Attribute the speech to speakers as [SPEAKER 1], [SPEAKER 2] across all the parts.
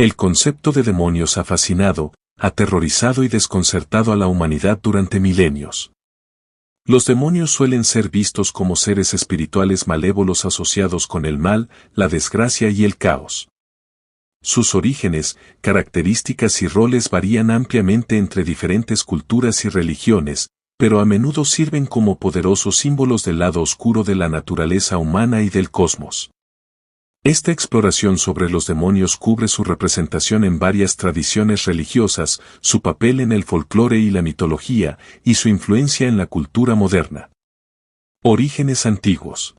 [SPEAKER 1] El concepto de demonios ha fascinado, aterrorizado y desconcertado a la humanidad durante milenios. Los demonios suelen ser vistos como seres espirituales malévolos asociados con el mal, la desgracia y el caos. Sus orígenes, características y roles varían ampliamente entre diferentes culturas y religiones, pero a menudo sirven como poderosos símbolos del lado oscuro de la naturaleza humana y del cosmos. Esta exploración sobre los demonios cubre su representación en varias tradiciones religiosas, su papel en el folclore y la mitología, y su influencia en la cultura moderna. Orígenes antiguos.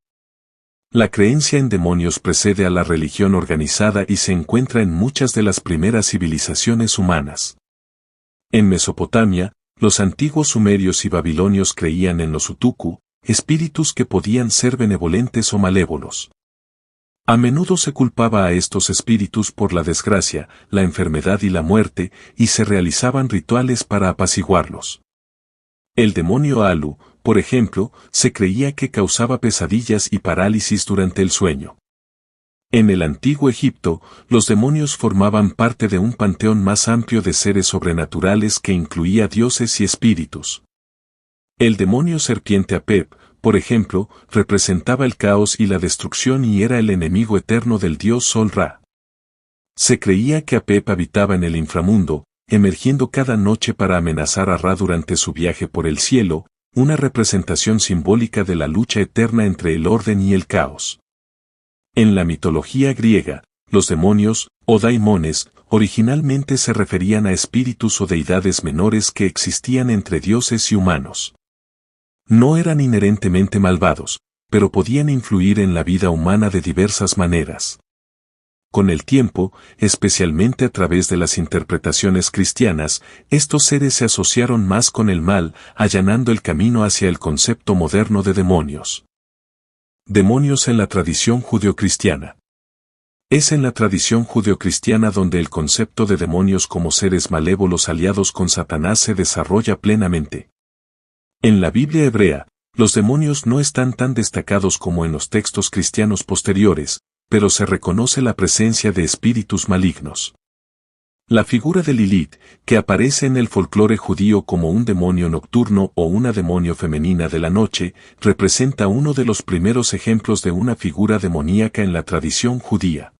[SPEAKER 1] La creencia en demonios precede a la religión organizada y se encuentra en muchas de las primeras civilizaciones humanas. En Mesopotamia, los antiguos sumerios y babilonios creían en los utuku, espíritus que podían ser benevolentes o malévolos. A menudo se culpaba a estos espíritus por la desgracia, la enfermedad y la muerte, y se realizaban rituales para apaciguarlos. El demonio Alu, por ejemplo, se creía que causaba pesadillas y parálisis durante el sueño. En el antiguo Egipto, los demonios formaban parte de un panteón más amplio de seres sobrenaturales que incluía dioses y espíritus. El demonio serpiente Apep, por ejemplo, representaba el caos y la destrucción y era el enemigo eterno del dios Sol Ra. Se creía que Apep habitaba en el inframundo, emergiendo cada noche para amenazar a Ra durante su viaje por el cielo, una representación simbólica de la lucha eterna entre el orden y el caos. En la mitología griega, los demonios, o daimones, originalmente se referían a espíritus o deidades menores que existían entre dioses y humanos. No eran inherentemente malvados, pero podían influir en la vida humana de diversas maneras. Con el tiempo, especialmente a través de las interpretaciones cristianas, estos seres se asociaron más con el mal, allanando el camino hacia el concepto moderno de demonios. Demonios en la tradición judeocristiana. Es en la tradición judeocristiana donde el concepto de demonios como seres malévolos aliados con Satanás se desarrolla plenamente. En la Biblia hebrea, los demonios no están tan destacados como en los textos cristianos posteriores, pero se reconoce la presencia de espíritus malignos. La figura de Lilith, que aparece en el folclore judío como un demonio nocturno o una demonio femenina de la noche, representa uno de los primeros ejemplos de una figura demoníaca en la tradición judía.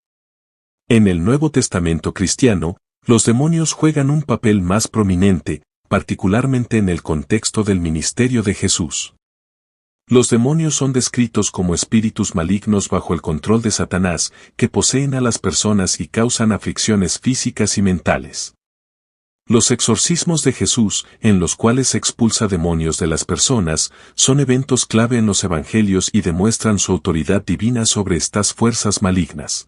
[SPEAKER 1] En el Nuevo Testamento cristiano, los demonios juegan un papel más prominente, particularmente en el contexto del ministerio de Jesús. Los demonios son descritos como espíritus malignos bajo el control de Satanás, que poseen a las personas y causan aflicciones físicas y mentales. Los exorcismos de Jesús, en los cuales se expulsa demonios de las personas, son eventos clave en los evangelios y demuestran su autoridad divina sobre estas fuerzas malignas.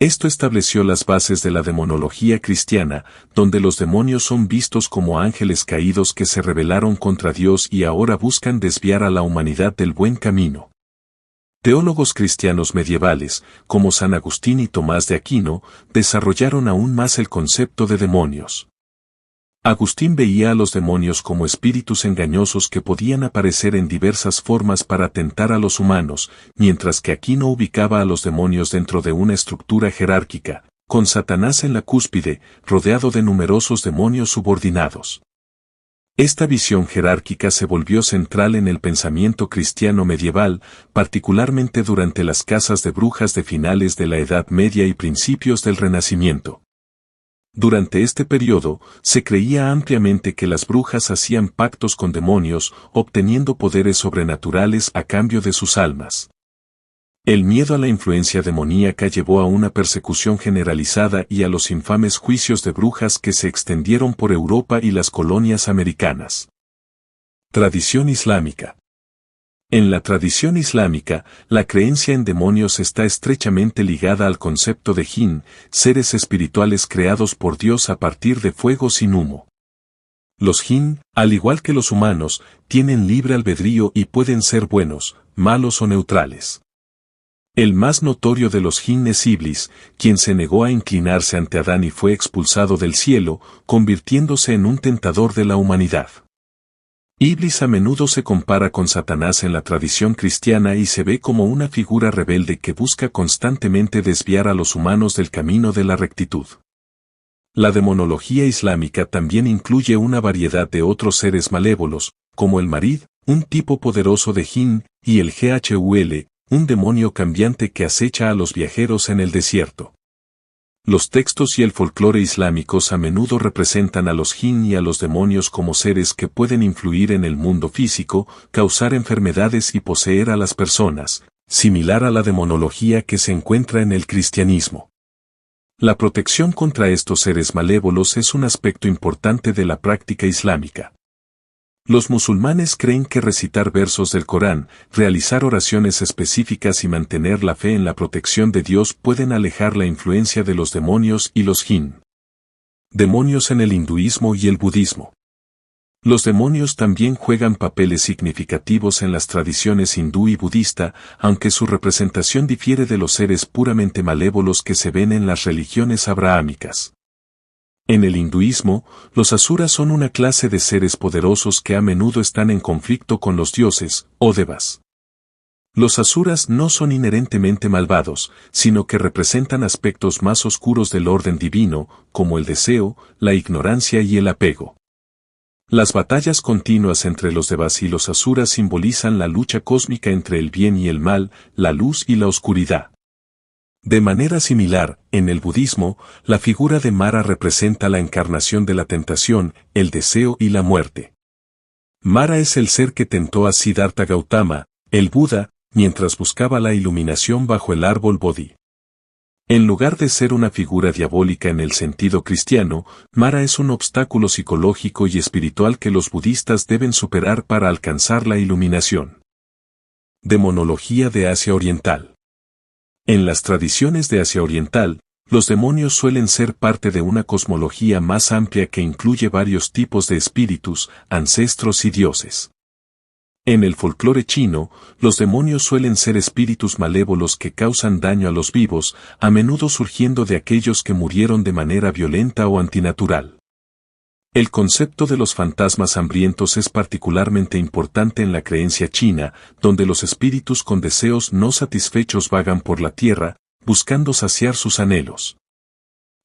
[SPEAKER 1] Esto estableció las bases de la demonología cristiana, donde los demonios son vistos como ángeles caídos que se rebelaron contra Dios y ahora buscan desviar a la humanidad del buen camino. Teólogos cristianos medievales, como San Agustín y Tomás de Aquino, desarrollaron aún más el concepto de demonios. Agustín veía a los demonios como espíritus engañosos que podían aparecer en diversas formas para tentar a los humanos, mientras que Aquino ubicaba a los demonios dentro de una estructura jerárquica, con Satanás en la cúspide, rodeado de numerosos demonios subordinados. Esta visión jerárquica se volvió central en el pensamiento cristiano medieval, particularmente durante las cazas de brujas de finales de la Edad Media y principios del Renacimiento. Durante este periodo, se creía ampliamente que las brujas hacían pactos con demonios, obteniendo poderes sobrenaturales a cambio de sus almas. El miedo a la influencia demoníaca llevó a una persecución generalizada y a los infames juicios de brujas que se extendieron por Europa y las colonias americanas. Tradición islámica. En la tradición islámica, la creencia en demonios está estrechamente ligada al concepto de jinn, seres espirituales creados por Dios a partir de fuego sin humo. Los jinn, al igual que los humanos, tienen libre albedrío y pueden ser buenos, malos o neutrales. El más notorio de los jinn es Iblis, quien se negó a inclinarse ante Adán y fue expulsado del cielo, convirtiéndose en un tentador de la humanidad. Iblis a menudo se compara con Satanás en la tradición cristiana y se ve como una figura rebelde que busca constantemente desviar a los humanos del camino de la rectitud. La demonología islámica también incluye una variedad de otros seres malévolos, como el Marid, un tipo poderoso de jinn, y el Ghul, un demonio cambiante que acecha a los viajeros en el desierto. Los textos y el folclore islámicos a menudo representan a los jinn y a los demonios como seres que pueden influir en el mundo físico, causar enfermedades y poseer a las personas, similar a la demonología que se encuentra en el cristianismo. La protección contra estos seres malévolos es un aspecto importante de la práctica islámica. Los musulmanes creen que recitar versos del Corán, realizar oraciones específicas y mantener la fe en la protección de Dios pueden alejar la influencia de los demonios y los jinn. Demonios en el hinduismo y el budismo. Los demonios también juegan papeles significativos en las tradiciones hindú y budista, aunque su representación difiere de los seres puramente malévolos que se ven en las religiones abrahámicas. En el hinduismo, los asuras son una clase de seres poderosos que a menudo están en conflicto con los dioses, o devas. Los asuras no son inherentemente malvados, sino que representan aspectos más oscuros del orden divino, como el deseo, la ignorancia y el apego. Las batallas continuas entre los devas y los asuras simbolizan la lucha cósmica entre el bien y el mal, la luz y la oscuridad. De manera similar, en el budismo, la figura de Mara representa la encarnación de la tentación, el deseo y la muerte. Mara es el ser que tentó a Siddhartha Gautama, el Buda, mientras buscaba la iluminación bajo el árbol Bodhi. En lugar de ser una figura diabólica en el sentido cristiano, Mara es un obstáculo psicológico y espiritual que los budistas deben superar para alcanzar la iluminación. Demonología de Asia Oriental. En las tradiciones de Asia Oriental, los demonios suelen ser parte de una cosmología más amplia que incluye varios tipos de espíritus, ancestros y dioses. En el folclore chino, los demonios suelen ser espíritus malévolos que causan daño a los vivos, a menudo surgiendo de aquellos que murieron de manera violenta o antinatural. El concepto de los fantasmas hambrientos es particularmente importante en la creencia china, donde los espíritus con deseos no satisfechos vagan por la tierra, buscando saciar sus anhelos.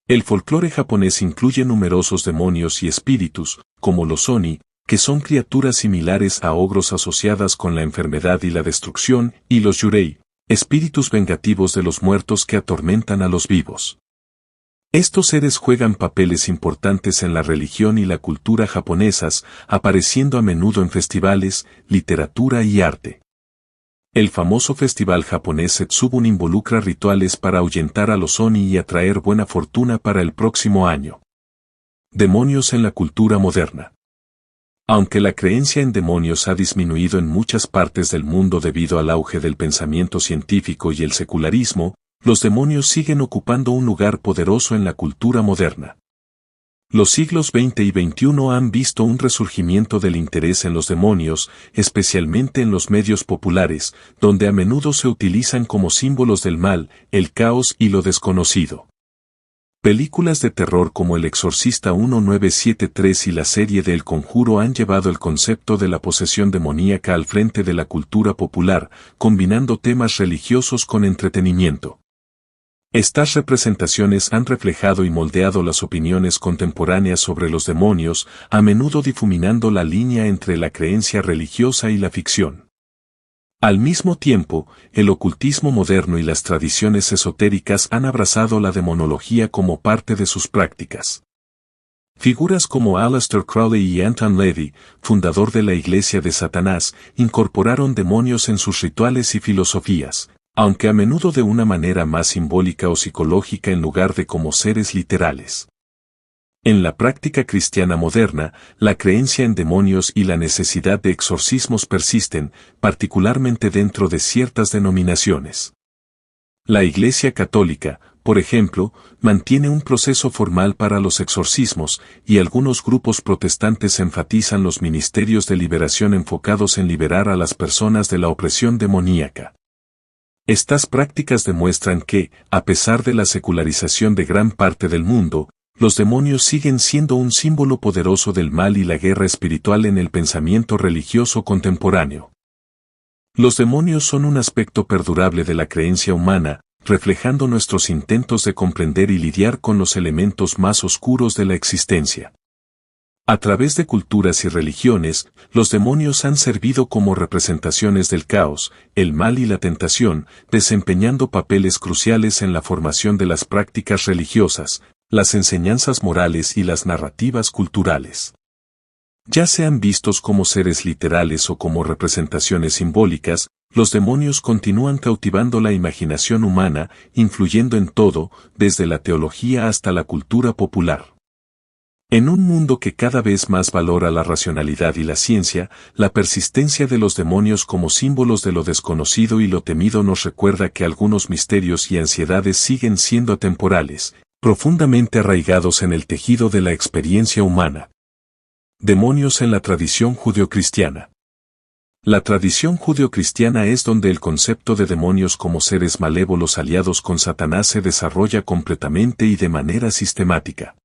[SPEAKER 1] El folclore japonés incluye numerosos demonios y espíritus, como los oni, que son criaturas similares a ogros asociadas con la enfermedad y la destrucción, y los yurei, espíritus vengativos de los muertos que atormentan a los vivos. Estos seres juegan papeles importantes en la religión y la cultura japonesas, apareciendo a menudo en festivales, literatura y arte. El famoso festival japonés Setsubun involucra rituales para ahuyentar a los oni y atraer buena fortuna para el próximo año. Demonios en la cultura moderna. Aunque la creencia en demonios ha disminuido en muchas partes del mundo debido al auge del pensamiento científico y el secularismo, los demonios siguen ocupando un lugar poderoso en la cultura moderna. Los siglos XX y XXI han visto un resurgimiento del interés en los demonios, especialmente en los medios populares, donde a menudo se utilizan como símbolos del mal, el caos y lo desconocido. Películas de terror como El Exorcista 1973 y la serie de El Conjuro han llevado el concepto de la posesión demoníaca al frente de la cultura popular, combinando temas religiosos con entretenimiento. Estas representaciones han reflejado y moldeado las opiniones contemporáneas sobre los demonios, a menudo difuminando la línea entre la creencia religiosa y la ficción. Al mismo tiempo, el ocultismo moderno y las tradiciones esotéricas han abrazado la demonología como parte de sus prácticas. Figuras como Aleister Crowley y Anton LaVey, fundador de la Iglesia de Satanás, incorporaron demonios en sus rituales y filosofías, aunque a menudo de una manera más simbólica o psicológica en lugar de como seres literales. En la práctica cristiana moderna, la creencia en demonios y la necesidad de exorcismos persisten, particularmente dentro de ciertas denominaciones. La Iglesia Católica, por ejemplo, mantiene un proceso formal para los exorcismos, y algunos grupos protestantes enfatizan los ministerios de liberación enfocados en liberar a las personas de la opresión demoníaca. Estas prácticas demuestran que, a pesar de la secularización de gran parte del mundo, los demonios siguen siendo un símbolo poderoso del mal y la guerra espiritual en el pensamiento religioso contemporáneo. Los demonios son un aspecto perdurable de la creencia humana, reflejando nuestros intentos de comprender y lidiar con los elementos más oscuros de la existencia. A través de culturas y religiones, los demonios han servido como representaciones del caos, el mal y la tentación, desempeñando papeles cruciales en la formación de las prácticas religiosas, las enseñanzas morales y las narrativas culturales. Ya sean vistos como seres literales o como representaciones simbólicas, los demonios continúan cautivando la imaginación humana, influyendo en todo, desde la teología hasta la cultura popular. En un mundo que cada vez más valora la racionalidad y la ciencia, la persistencia de los demonios como símbolos de lo desconocido y lo temido nos recuerda que algunos misterios y ansiedades siguen siendo atemporales, profundamente arraigados en el tejido de la experiencia humana. Demonios en la tradición judeocristiana. La tradición judeocristiana es donde el concepto de demonios como seres malévolos aliados con Satanás se desarrolla completamente y de manera sistemática.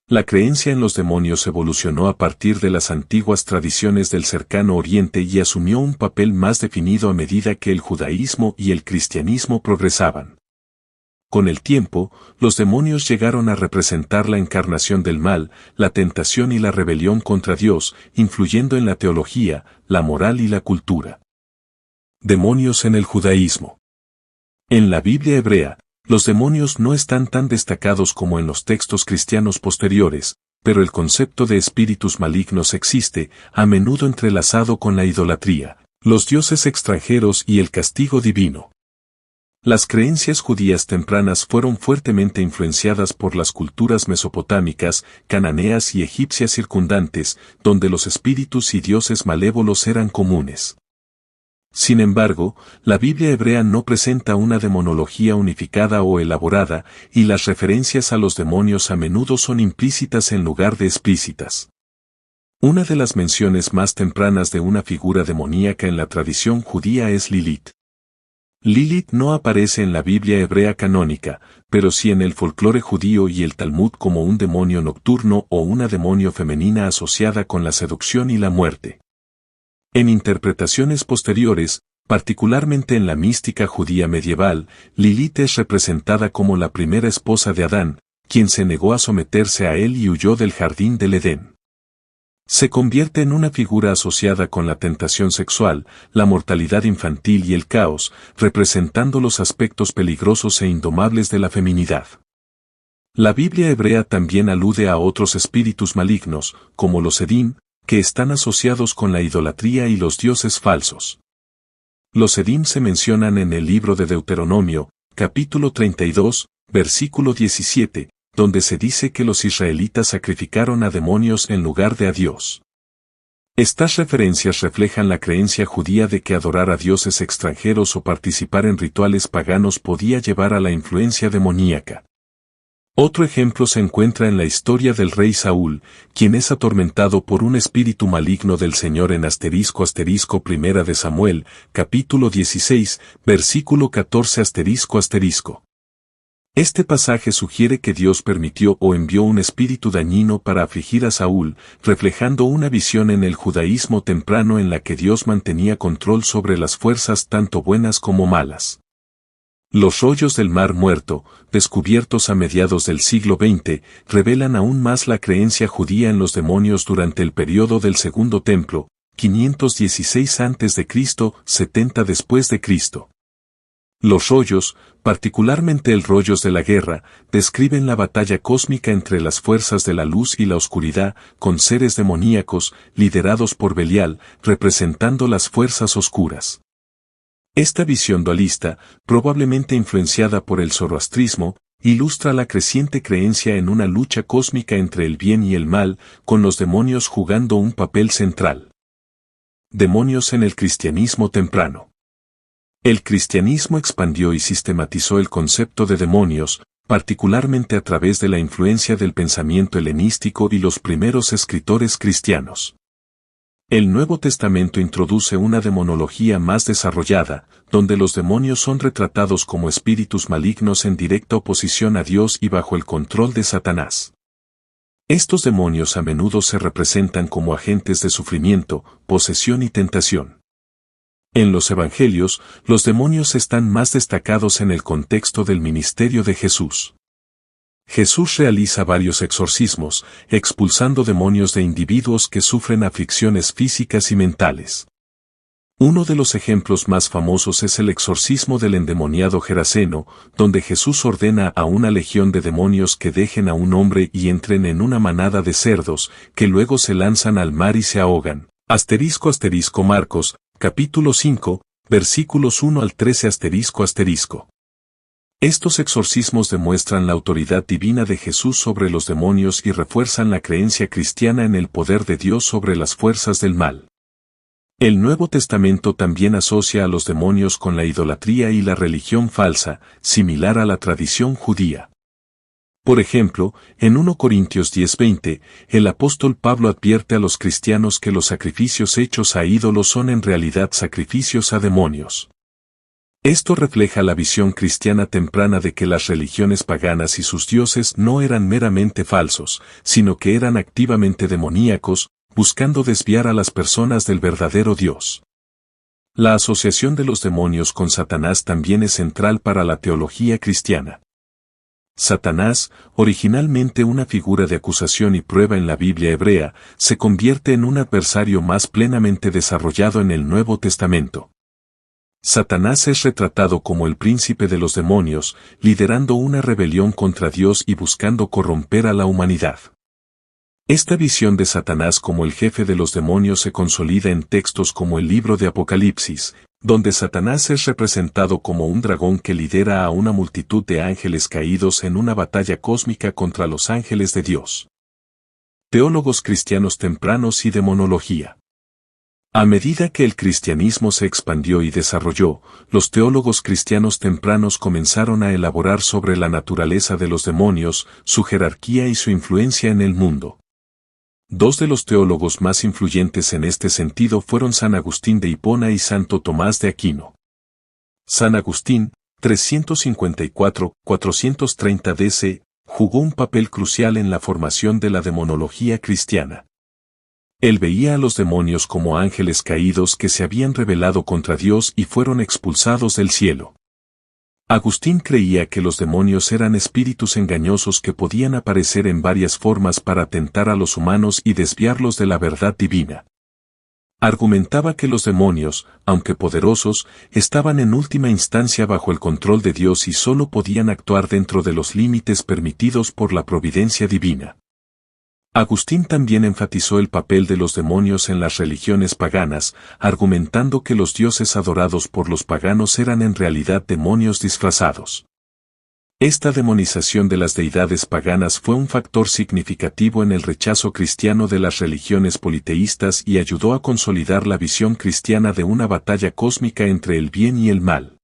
[SPEAKER 1] La creencia en los demonios evolucionó a partir de las antiguas tradiciones del cercano Oriente y asumió un papel más definido a medida que el judaísmo y el cristianismo progresaban. Con el tiempo, los demonios llegaron a representar la encarnación del mal, la tentación y la rebelión contra Dios, influyendo en la teología, la moral y la cultura. Demonios en el judaísmo. En la Biblia hebrea, los demonios no están tan destacados como en los textos cristianos posteriores, pero el concepto de espíritus malignos existe, a menudo entrelazado con la idolatría, los dioses extranjeros y el castigo divino. Las creencias judías tempranas fueron fuertemente influenciadas por las culturas mesopotámicas, cananeas y egipcias circundantes, donde los espíritus y dioses malévolos eran comunes. Sin embargo, la Biblia hebrea no presenta una demonología unificada o elaborada, y las referencias a los demonios a menudo son implícitas en lugar de explícitas. Una de las menciones más tempranas de una figura demoníaca en la tradición judía es Lilith. Lilith no aparece en la Biblia hebrea canónica, pero sí en el folclore judío y el Talmud como un demonio nocturno o una demonio femenina asociada con la seducción y la muerte. En interpretaciones posteriores, particularmente en la mística judía medieval, Lilith es representada como la primera esposa de Adán, quien se negó a someterse a él y huyó del jardín del Edén. Se convierte en una figura asociada con la tentación sexual, la mortalidad infantil y el caos, representando los aspectos peligrosos e indomables de la feminidad. La Biblia hebrea también alude a otros espíritus malignos, como los Edim, que están asociados con la idolatría y los dioses falsos. Los Edim se mencionan en el libro de Deuteronomio, capítulo 32, versículo 17, donde se dice que los israelitas sacrificaron a demonios en lugar de a Dios. Estas referencias reflejan la creencia judía de que adorar a dioses extranjeros o participar en rituales paganos podía llevar a la influencia demoníaca. Otro ejemplo se encuentra en la historia del rey Saúl, quien es atormentado por un espíritu maligno del Señor en **Primera de Samuel, capítulo 16, versículo 14 **. Este pasaje sugiere que Dios permitió o envió un espíritu dañino para afligir a Saúl, reflejando una visión en el judaísmo temprano en la que Dios mantenía control sobre las fuerzas tanto buenas como malas. Los rollos del Mar Muerto, descubiertos a mediados del siglo XX, revelan aún más la creencia judía en los demonios durante el periodo del Segundo Templo, 516 a.C., 70 después de Cristo. Los rollos, particularmente el rollos de la guerra, describen la batalla cósmica entre las fuerzas de la luz y la oscuridad, con seres demoníacos, liderados por Belial, representando las fuerzas oscuras. Esta visión dualista, probablemente influenciada por el zoroastrismo, ilustra la creciente creencia en una lucha cósmica entre el bien y el mal, con los demonios jugando un papel central. Demonios en el cristianismo temprano. El cristianismo expandió y sistematizó el concepto de demonios, particularmente a través de la influencia del pensamiento helenístico y los primeros escritores cristianos. El Nuevo Testamento introduce una demonología más desarrollada, donde los demonios son retratados como espíritus malignos en directa oposición a Dios y bajo el control de Satanás. Estos demonios a menudo se representan como agentes de sufrimiento, posesión y tentación. En los Evangelios, los demonios están más destacados en el contexto del ministerio de Jesús. Jesús realiza varios exorcismos, expulsando demonios de individuos que sufren aflicciones físicas y mentales. Uno de los ejemplos más famosos es el exorcismo del endemoniado Geraseno, donde Jesús ordena a una legión de demonios que dejen a un hombre y entren en una manada de cerdos, que luego se lanzan al mar y se ahogan. Marcos, capítulo 5, versículos 1 al 13 ***. Estos exorcismos demuestran la autoridad divina de Jesús sobre los demonios y refuerzan la creencia cristiana en el poder de Dios sobre las fuerzas del mal. El Nuevo Testamento también asocia a los demonios con la idolatría y la religión falsa, similar a la tradición judía. Por ejemplo, en 1 Corintios 10:20, el apóstol Pablo advierte a los cristianos que los sacrificios hechos a ídolos son en realidad sacrificios a demonios. Esto refleja la visión cristiana temprana de que las religiones paganas y sus dioses no eran meramente falsos, sino que eran activamente demoníacos, buscando desviar a las personas del verdadero Dios. La asociación de los demonios con Satanás también es central para la teología cristiana. Satanás, originalmente una figura de acusación y prueba en la Biblia hebrea, se convierte en un adversario más plenamente desarrollado en el Nuevo Testamento. Satanás es retratado como el príncipe de los demonios, liderando una rebelión contra Dios y buscando corromper a la humanidad. Esta visión de Satanás como el jefe de los demonios se consolida en textos como el libro de Apocalipsis, donde Satanás es representado como un dragón que lidera a una multitud de ángeles caídos en una batalla cósmica contra los ángeles de Dios. Teólogos cristianos tempranos y demonología. A medida que el cristianismo se expandió y desarrolló, los teólogos cristianos tempranos comenzaron a elaborar sobre la naturaleza de los demonios, su jerarquía y su influencia en el mundo. Dos de los teólogos más influyentes en este sentido fueron San Agustín de Hipona y Santo Tomás de Aquino. San Agustín, 354-430 DC, jugó un papel crucial en la formación de la demonología cristiana. Él veía a los demonios como ángeles caídos que se habían rebelado contra Dios y fueron expulsados del cielo. Agustín creía que los demonios eran espíritus engañosos que podían aparecer en varias formas para tentar a los humanos y desviarlos de la verdad divina. Argumentaba que los demonios, aunque poderosos, estaban en última instancia bajo el control de Dios y solo podían actuar dentro de los límites permitidos por la providencia divina. Agustín también enfatizó el papel de los demonios en las religiones paganas, argumentando que los dioses adorados por los paganos eran en realidad demonios disfrazados. Esta demonización de las deidades paganas fue un factor significativo en el rechazo cristiano de las religiones politeístas y ayudó a consolidar la visión cristiana de una batalla cósmica entre el bien y el mal.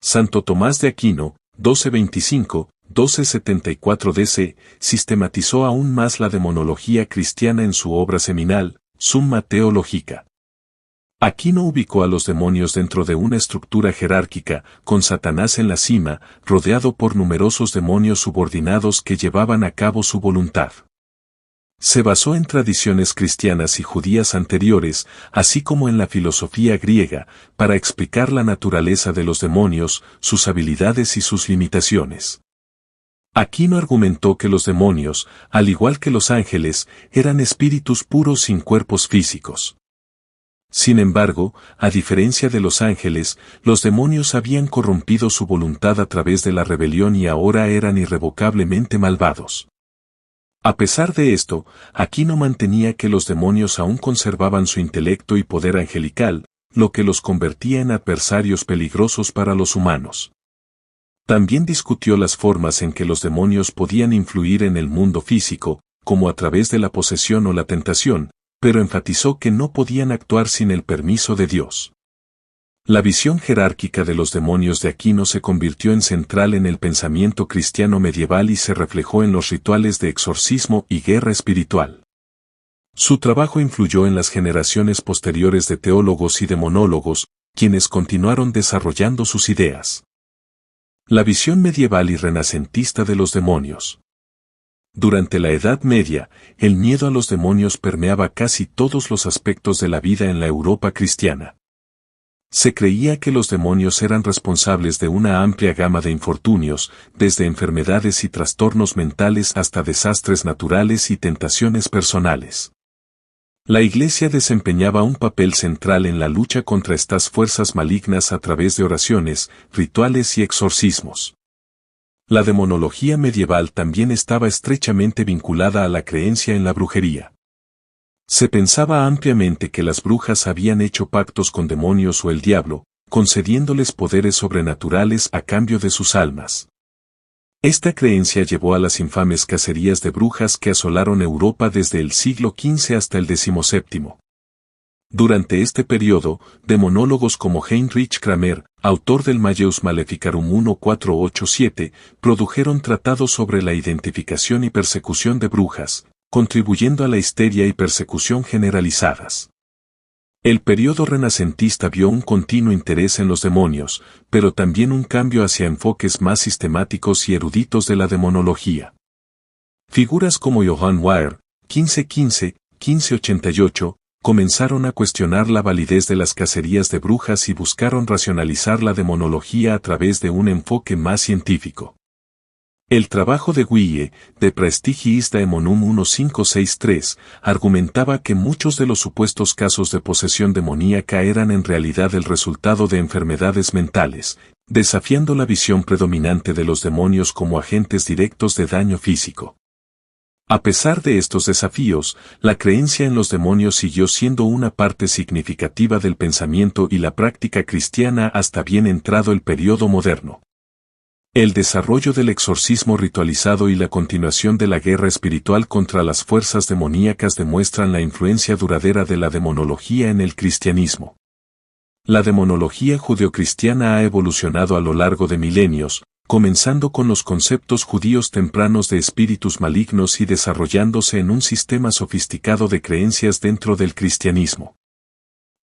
[SPEAKER 1] Santo Tomás de Aquino, 1274 DC, sistematizó aún más la demonología cristiana en su obra seminal, Summa Theologica. Aquino ubicó a los demonios dentro de una estructura jerárquica, con Satanás en la cima, rodeado por numerosos demonios subordinados que llevaban a cabo su voluntad. Se basó en tradiciones cristianas y judías anteriores, así como en la filosofía griega, para explicar la naturaleza de los demonios, sus habilidades y sus limitaciones. Aquino argumentó que los demonios, al igual que los ángeles, eran espíritus puros sin cuerpos físicos. Sin embargo, a diferencia de los ángeles, los demonios habían corrompido su voluntad a través de la rebelión y ahora eran irrevocablemente malvados. A pesar de esto, Aquino mantenía que los demonios aún conservaban su intelecto y poder angelical, lo que los convertía en adversarios peligrosos para los humanos. También discutió las formas en que los demonios podían influir en el mundo físico, como a través de la posesión o la tentación, pero enfatizó que no podían actuar sin el permiso de Dios. La visión jerárquica de los demonios de Aquino se convirtió en central en el pensamiento cristiano medieval y se reflejó en los rituales de exorcismo y guerra espiritual. Su trabajo influyó en las generaciones posteriores de teólogos y demonólogos, quienes continuaron desarrollando sus ideas. La visión medieval y renacentista de los demonios. Durante la Edad Media, el miedo a los demonios permeaba casi todos los aspectos de la vida en la Europa cristiana. Se creía que los demonios eran responsables de una amplia gama de infortunios, desde enfermedades y trastornos mentales hasta desastres naturales y tentaciones personales. La Iglesia desempeñaba un papel central en la lucha contra estas fuerzas malignas a través de oraciones, rituales y exorcismos. La demonología medieval también estaba estrechamente vinculada a la creencia en la brujería. Se pensaba ampliamente que las brujas habían hecho pactos con demonios o el diablo, concediéndoles poderes sobrenaturales a cambio de sus almas. Esta creencia llevó a las infames cacerías de brujas que asolaron Europa desde el siglo XV hasta el XVII. Durante este periodo, demonólogos como Heinrich Kramer, autor del Malleus Maleficarum 1487, produjeron tratados sobre la identificación y persecución de brujas, contribuyendo a la histeria y persecución generalizadas. El periodo renacentista vio un continuo interés en los demonios, pero también un cambio hacia enfoques más sistemáticos y eruditos de la demonología. Figuras como Johann Weyer, 1515-1588, comenzaron a cuestionar la validez de las cacerías de brujas y buscaron racionalizar la demonología a través de un enfoque más científico. El trabajo de Guille, de Praestigiis Daemonum 1563, argumentaba que muchos de los supuestos casos de posesión demoníaca eran en realidad el resultado de enfermedades mentales, desafiando la visión predominante de los demonios como agentes directos de daño físico. A pesar de estos desafíos, la creencia en los demonios siguió siendo una parte significativa del pensamiento y la práctica cristiana hasta bien entrado el período moderno. El desarrollo del exorcismo ritualizado y la continuación de la guerra espiritual contra las fuerzas demoníacas demuestran la influencia duradera de la demonología en el cristianismo. La demonología judeocristiana ha evolucionado a lo largo de milenios, comenzando con los conceptos judíos tempranos de espíritus malignos y desarrollándose en un sistema sofisticado de creencias dentro del cristianismo.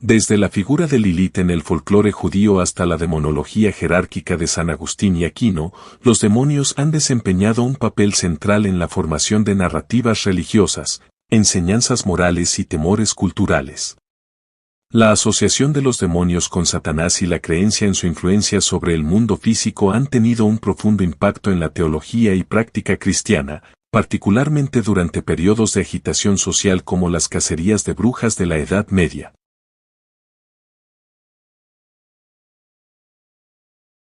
[SPEAKER 1] Desde la figura de Lilith en el folclore judío hasta la demonología jerárquica de San Agustín y Aquino, los demonios han desempeñado un papel central en la formación de narrativas religiosas, enseñanzas morales y temores culturales. La asociación de los demonios con Satanás y la creencia en su influencia sobre el mundo físico han tenido un profundo impacto en la teología y práctica cristiana, particularmente durante periodos de agitación social como las cacerías de brujas de la Edad Media.